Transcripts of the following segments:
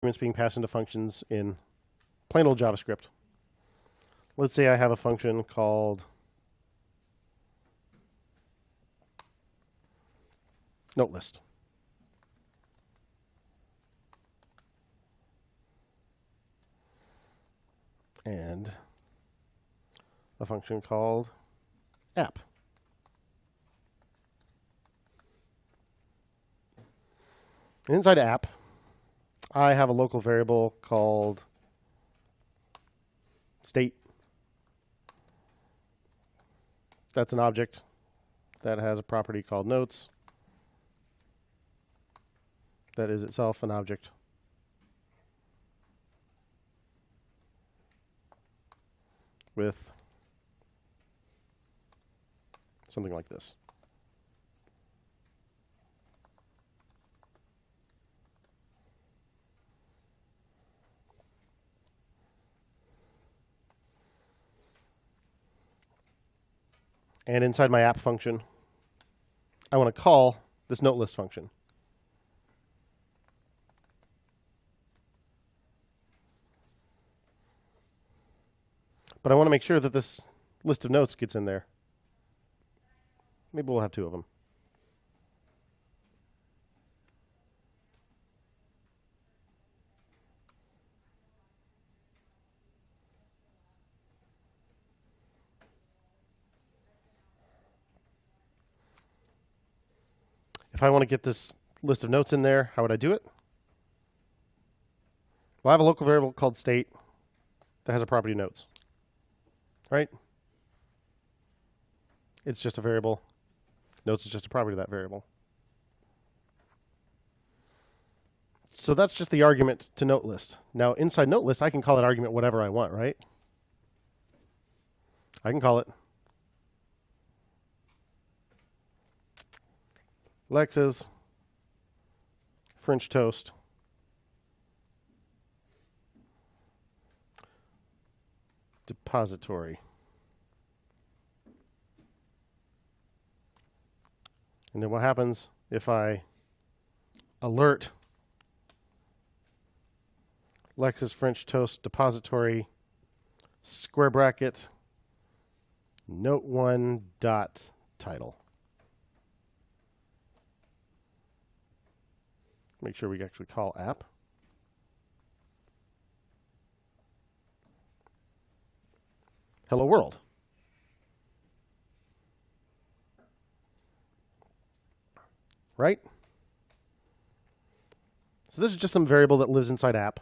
arguments being passed into functions in plain old JavaScript. Let's say I have a function called notelist. And a function called app. And inside app, I have a local variable called state. That's an object that has a property called notes. That is itself an object. With something like this. And inside my app function, I want to call this notelist function. But I want to make sure that this list of notes gets in there. Maybe we'll have two of them. If I want to get this list of notes in there, how would I do it? Well, I have a local variable called state that has a property notes. Right? It's just a variable. Notes is just a property of that variable. So that's just the argument to notelist. Now, inside notelist, I can call that argument whatever I want, right? I can call it Lex's French toast depository. And then what happens if I alert Lex's French toast depository square bracket note1 dot title. Make sure we actually call app. Hello world. Right? So this is just some variable that lives inside app.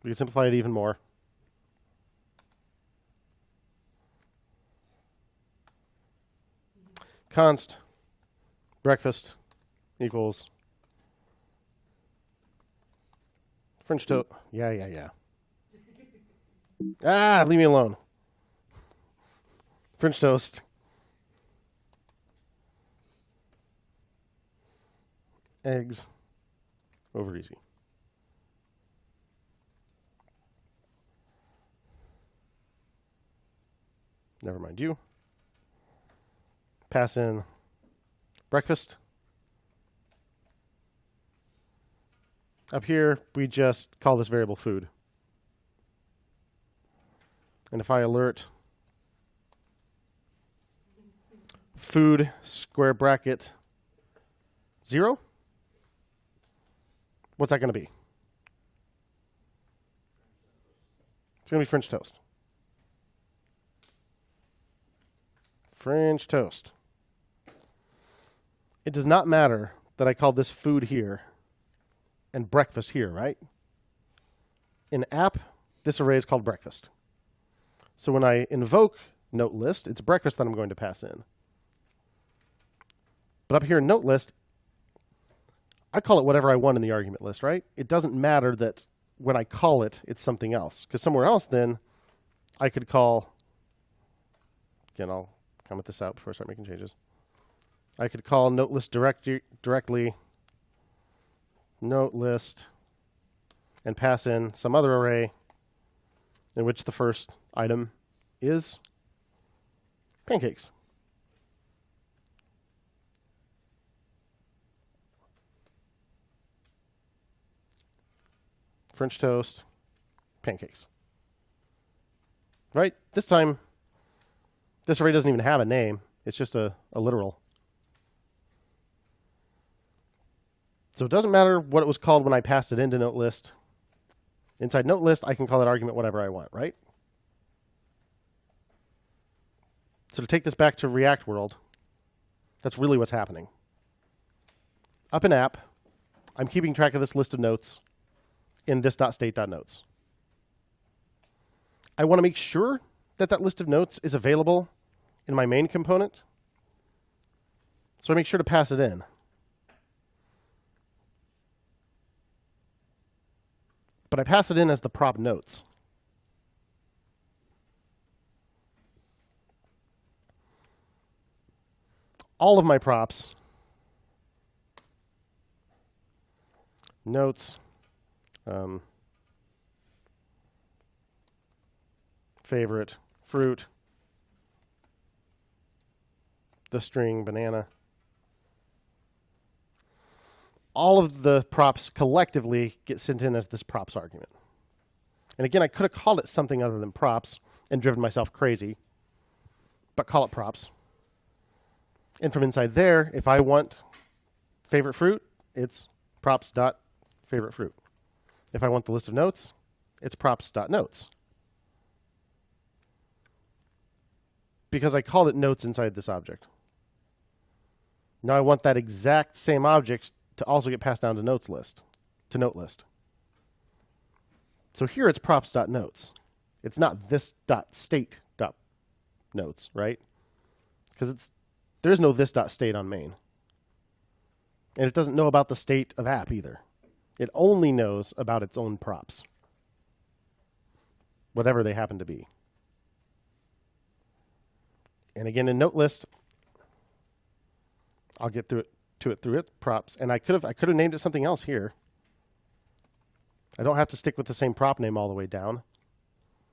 We can simplify it even more. Const breakfast equals French toast. Yeah. Leave me alone. French toast. Eggs over easy. Never mind you. Pass in breakfast. Up here, we just call this variable food. And if I alert food square bracket 0, what's that going to be? It's going to be French toast. French toast. It does not matter that I called this food here and breakfast here, right? In app, this array is called breakfast. So when I invoke notelist, it's breakfast that I'm going to pass in. But up here in notelist, I call it whatever I want in the argument list, right? It doesn't matter that when I call it, it's something else. Because somewhere else, then, I could call, again, I'll comment this out before I start making changes. I could call notelist directly notelist and pass in some other array in which the first item is pancakes. French toast, pancakes. Right? This time, this array doesn't even have a name. It's just a literal. So it doesn't matter what it was called when I passed it into note list. Inside note list, I can call that argument whatever I want, right? So to take this back to React world, that's really what's happening. Up in app, I'm keeping track of this list of notes in this.state.notes. I want to make sure that that list of notes is available in my main component. So I make sure to pass it in. But I pass it in as the prop notes. All of my props, notes, favorite, fruit, the string, banana. All of the props collectively get sent in as this props argument. And again, I could have called it something other than props and driven myself crazy, but call it props. And from inside there, if I want favorite fruit, it's props.favorite fruit. If I want the list of notes, it's props.notes. Because I called it notes inside this object. Now I want that exact same object to also get passed down to notes list, to note list. So here it's props.notes. It's not this.state.notes, right? Because there is no this.state on main. And it doesn't know about the state of app either. It only knows about its own props, whatever they happen to be. And again, in note list, I'll get to it through its props. And I could have named it something else here. I don't have to stick with the same prop name all the way down.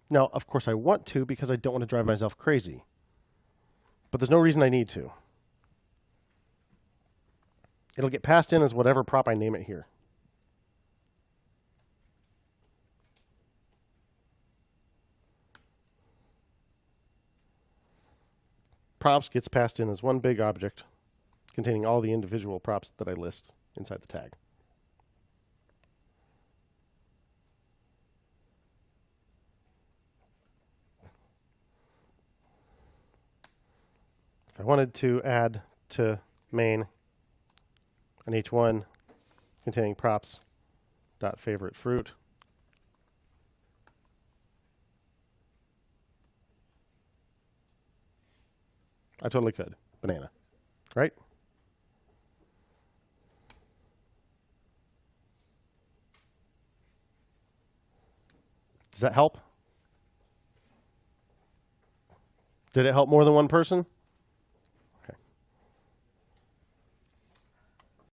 Now, of course, I want to because I don't want to drive myself crazy. But there's no reason I need to. It'll get passed in as whatever prop I name it here. Props gets passed in as one big object containing all the individual props that I list inside the tag. If I wanted to add to main an h1 containing props.favorite fruit, I totally could. Banana, right? Does that help? Did it help more than one person?